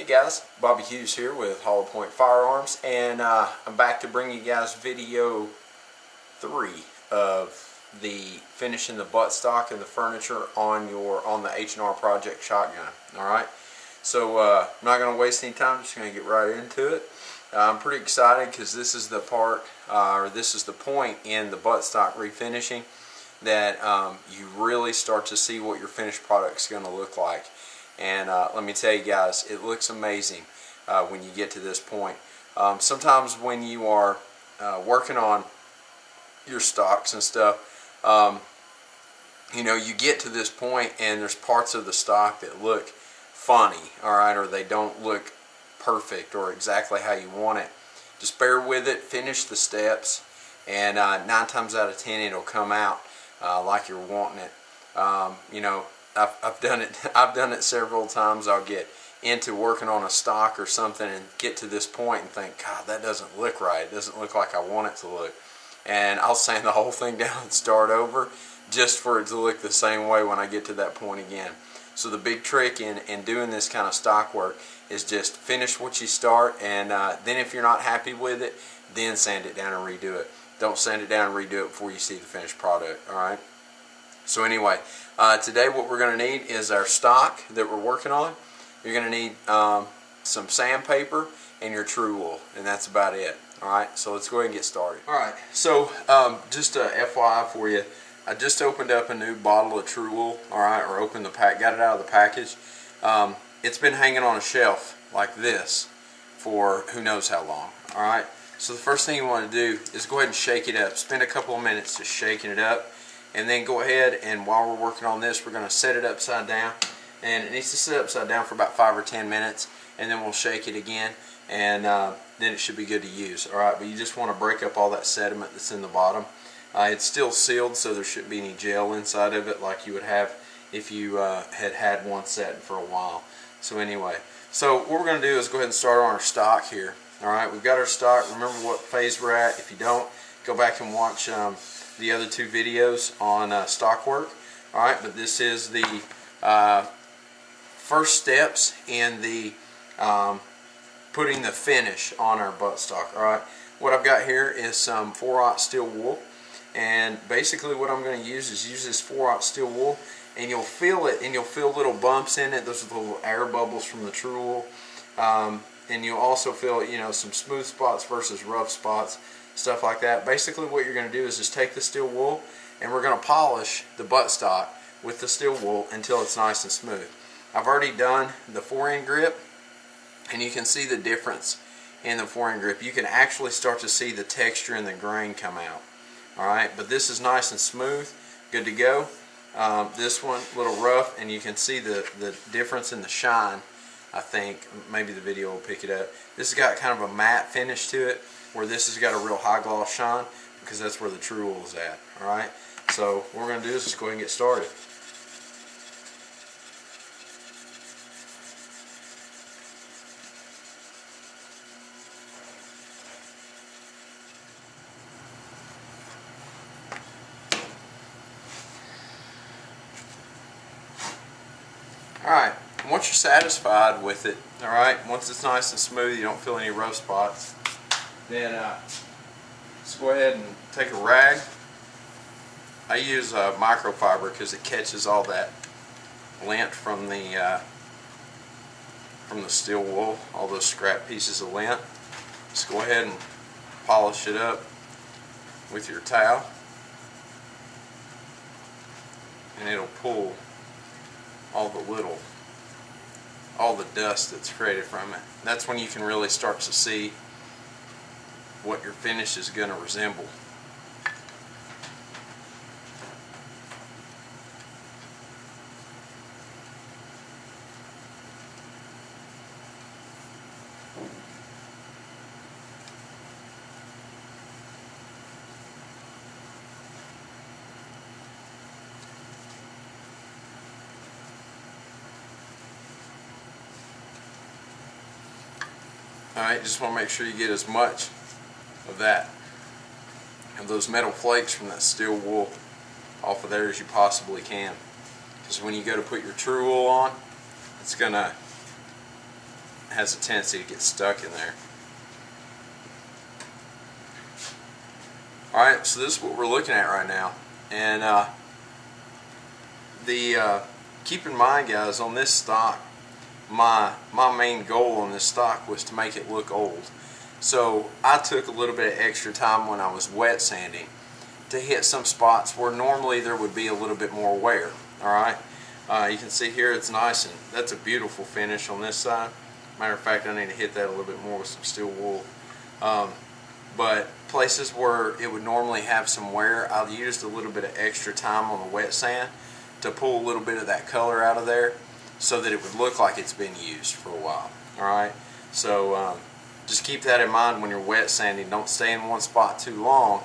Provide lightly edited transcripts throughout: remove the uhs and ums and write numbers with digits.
guys, Bobby Hughes here with Hollow Point Firearms, and I'm back to bring you guys video 3 of the finishing the buttstock and the furniture on the H&R Project shotgun. Alright, so I'm not going to waste any time, just going to get right into it. I'm pretty excited because this is the part, or this is the point in the buttstock refinishing that you really start to see what your finished product is going to look like. And let me tell you guys, it looks amazing when you get to this point. Sometimes when you are working on your stocks and stuff, you know, you get to this point and there's parts of the stock that look funny, alright, or they don't look perfect or exactly how you want it. Just bear with it, finish the steps, and 9 times out of 10 it'll come out like you're wanting it. You know, I've done it several times. I'll get into working on a stock or something and get to this point and think, God, that doesn't look right. It doesn't look like I want it to look. And I'll sand the whole thing down and start over just for it to look the same way when I get to that point again. So the big trick in doing this kind of stock work is just finish what you start, and then if you're not happy with it, then sand it down and redo it. Don't sand it down and redo it before you see the finished product. Alright? So anyway, today what we're going to need is our stock that we're working on. You're going to need some sandpaper and your True Wool, and that's about it. Alright, so let's go ahead and get started. Alright, so just a FYI for you, I just opened up a new bottle of True Wool, alright, or opened the pack, got it out of the package. It's been hanging on a shelf like this for who knows how long. Alright, so the first thing you want to do is go ahead and shake it up. Spend a couple of minutes just shaking it up. And then go ahead, and while we're working on this, we're going to set it upside down, and it needs to sit upside down for about 5 or 10 minutes, and then we'll shake it again, and then it should be good to use. Alright, but you just want to break up all that sediment that's in the bottom. It's still sealed, so there shouldn't be any gel inside of it like you would have if you had one set for a while. So anyway, so what we're going to do is go ahead and start on our stock here. Alright, we've got our stock. Remember what phase we're at. If you don't, go back and watch the other 2 videos on Stockwork. Alright, but this is the first steps in the putting the finish on our buttstock. Alright, what I've got here is some 4/0 steel wool, and basically what I'm going to use this 4/0 steel wool, and you'll feel it, and you'll feel little bumps in it. Those are the little air bubbles from the True Wool, and you'll also feel, you know, some smooth spots versus rough spots, stuff like that. Basically what you're going to do is just take the steel wool, and we're going to polish the buttstock with the steel wool until it's nice and smooth. I've already done the 4-end grip, and you can see the difference in the 4-end grip. You can actually start to see the texture and the grain come out. Alright, but this is nice and smooth, good to go. This one a little rough, and you can see the difference in the shine. I think maybe the video will pick it up. This has got kind of a matte finish to it, where this has got a real high gloss shine, because that's where the True Wool is at. Alright, so what we're going to do is just go ahead and get started. Alright, once you're satisfied with it, alright, once it's nice and smooth, you don't feel any rough spots, then just go ahead and take a rag. I use microfiber because it catches all that lint from the steel wool, all those scrap pieces of lint. Just go ahead and polish it up with your towel, and it'll pull all the dust that's created from it. That's when you can really start to see what your finish is going to resemble. Alright, just want to make sure you get as much of those metal flakes from that steel wool off of there as you possibly can. Because when you go to put your True Wool on, it's going to has a tendency to get stuck in there. Alright, so this is what we're looking at right now. And keep in mind, guys, on this stock, my main goal on this stock was to make it look old. So I took a little bit of extra time when I was wet sanding to hit some spots where normally there would be a little bit more wear. Alright, you can see here it's nice, and that's a beautiful finish on this side. Matter of fact, I need to hit that a little bit more with some steel wool. But places where it would normally have some wear, I used a little bit of extra time on the wet sand to pull a little bit of that color out of there so that it would look like it's been used for a while. Alright, so just keep that in mind when you're wet sanding. Don't stay in one spot too long,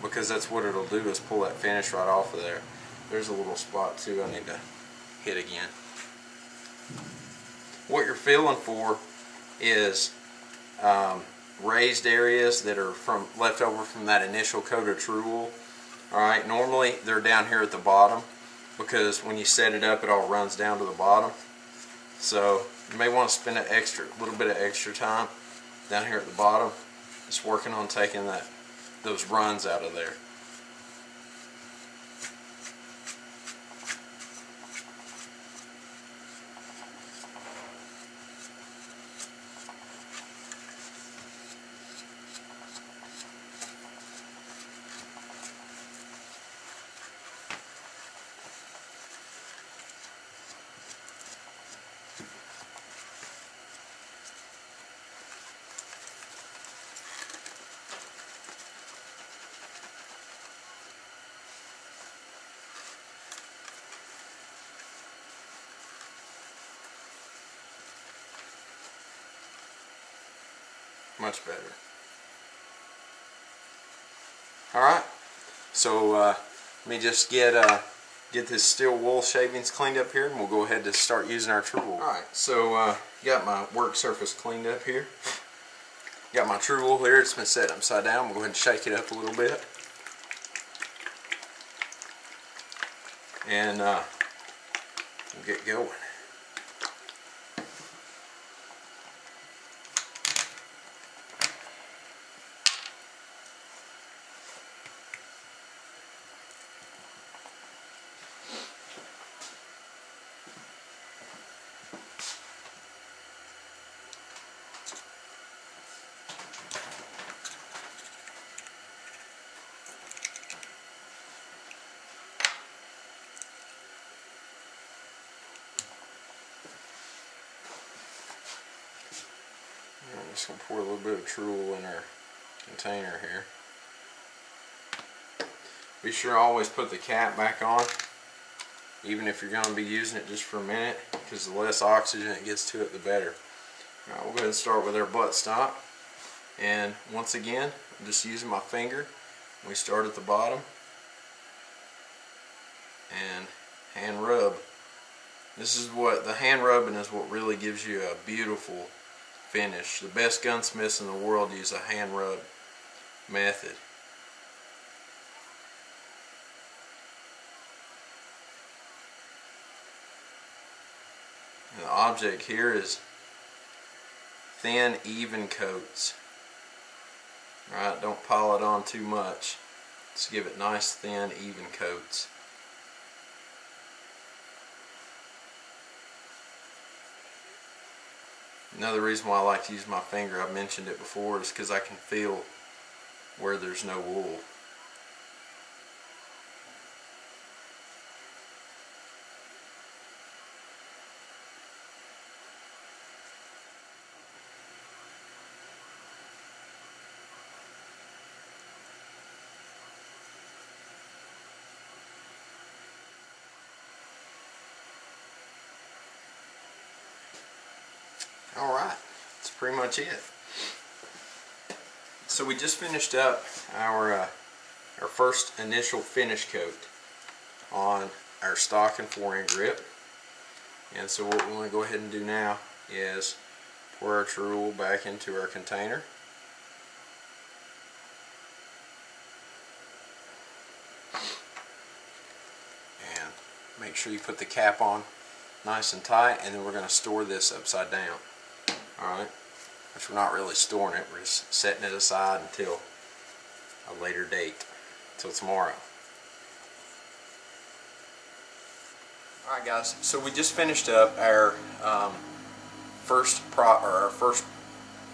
because that's what it'll do, is pull that finish right off of there. There's a little spot too I need to hit again. What you're feeling for is raised areas that are left over from that initial coat of true wool. Alright, normally they're down here at the bottom, because when you set it up it all runs down to the bottom. So you may want to spend a little bit of extra time down here at the bottom, just working on taking those runs out of there. Much better. Alright, so let me just get this steel wool shavings cleaned up here, and we'll go ahead and start using our true wool. Alright, so got my work surface cleaned up here. Got my true wool here. It's been set upside down. We'll go ahead and shake it up a little bit. And we'll get going. I'm just going to pour a little bit of true wool in our container here. Be sure to always put the cap back on, even if you're going to be using it just for a minute, because the less oxygen it gets to it, the better. Alright, we'll go ahead and start with our buttstock. And once again, I'm just using my finger. We start at the bottom and hand rub. This is what the hand rubbing is, what really gives you a beautiful finish. The best gunsmiths in the world use a hand rub method. And the object here is thin, even coats. Right, don't pile it on too much. Just give it nice, thin, even coats. Another reason why I like to use my finger, I've mentioned it before, is because I can feel where there's no wool. Alright, that's pretty much it. So we just finished up our first initial finish coat on our stock and 4-inch grip. And so what we want to go ahead and do now is pour our true wool back into our container. And make sure you put the cap on nice and tight, and then we're going to store this upside down. Alright, which we're not really storing it, we're just setting it aside until a later date, until tomorrow. Alright guys, so we just finished up our first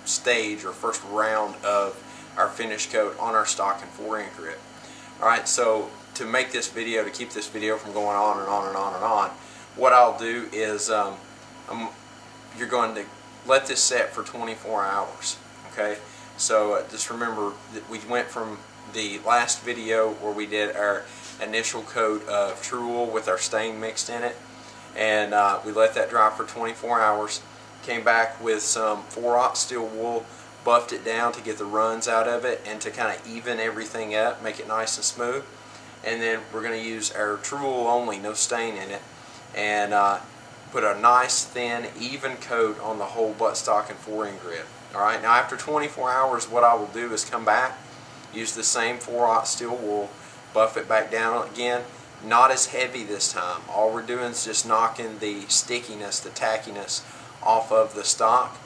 stage or first round of our finish coat on our stock and 4-inch grip. Alright, so to make this video, to keep this video from going on and on and on and on, what I'll do is you're going to let this set for 24 hours. Okay, so just remember that we went from the last video where we did our initial coat of True Wool with our stain mixed in it, and we let that dry for 24 hours. Came back with some 4/0 steel wool, buffed it down to get the runs out of it and to kind of even everything up, make it nice and smooth. And then we're going to use our True Wool only, no stain in it, and put a nice thin even coat on the whole buttstock and 4-inch grip. Alright, now after 24 hours what I will do is come back, use the same 4/0 steel wool, buff it back down again, not as heavy this time. All we're doing is just knocking the stickiness, the tackiness off of the stock.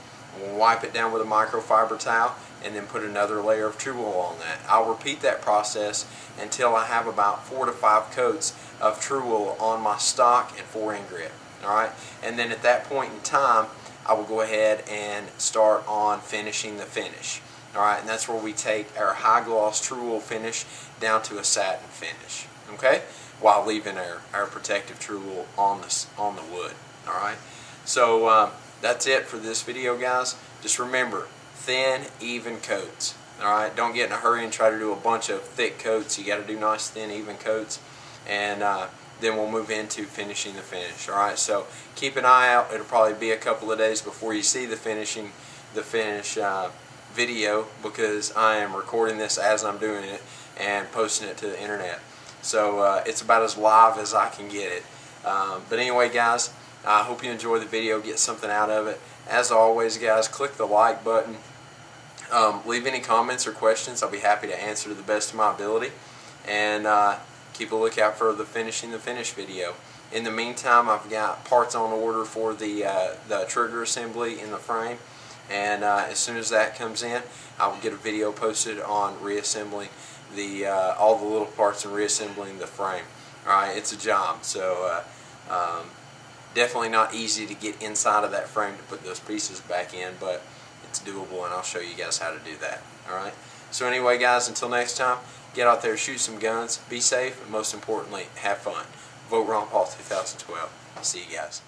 We'll wipe it down with a microfiber towel and then put another layer of True Wool on that. I'll repeat that process until I have about 4 to 5 coats of True Wool on my stock and 4-inch grip. Alright, and then at that point in time I will go ahead and start on finishing the finish. Alright, and that's where we take our high gloss True Wool finish down to a satin finish. Okay, while leaving our protective True Wool on the wood. Alright, so that's it for this video, guys. Just remember, thin, even coats. Alright, don't get in a hurry and try to do a bunch of thick coats. You got to do nice, thin, even coats, and then we'll move into finishing the finish. Alright, so keep an eye out. It'll probably be a couple of days before you see the finish video, because I am recording this as I'm doing it and posting it to the internet. So it's about as live as I can get it. But anyway, guys, I hope you enjoy the video, get something out of it. As always, guys, click the like button. Leave any comments or questions. I'll be happy to answer to the best of my ability. And keep a lookout for the finishing the finish video. In the meantime, I've got parts on order for the trigger assembly in the frame. And as soon as that comes in, I will get a video posted on reassembling all the little parts and reassembling the frame. Alright, it's a job. So definitely not easy to get inside of that frame to put those pieces back in, but it's doable, and I'll show you guys how to do that. Alright, so anyway, guys, until next time, get out there, shoot some guns, be safe, and most importantly, have fun. Vote Ron Paul 2012. I'll see you guys.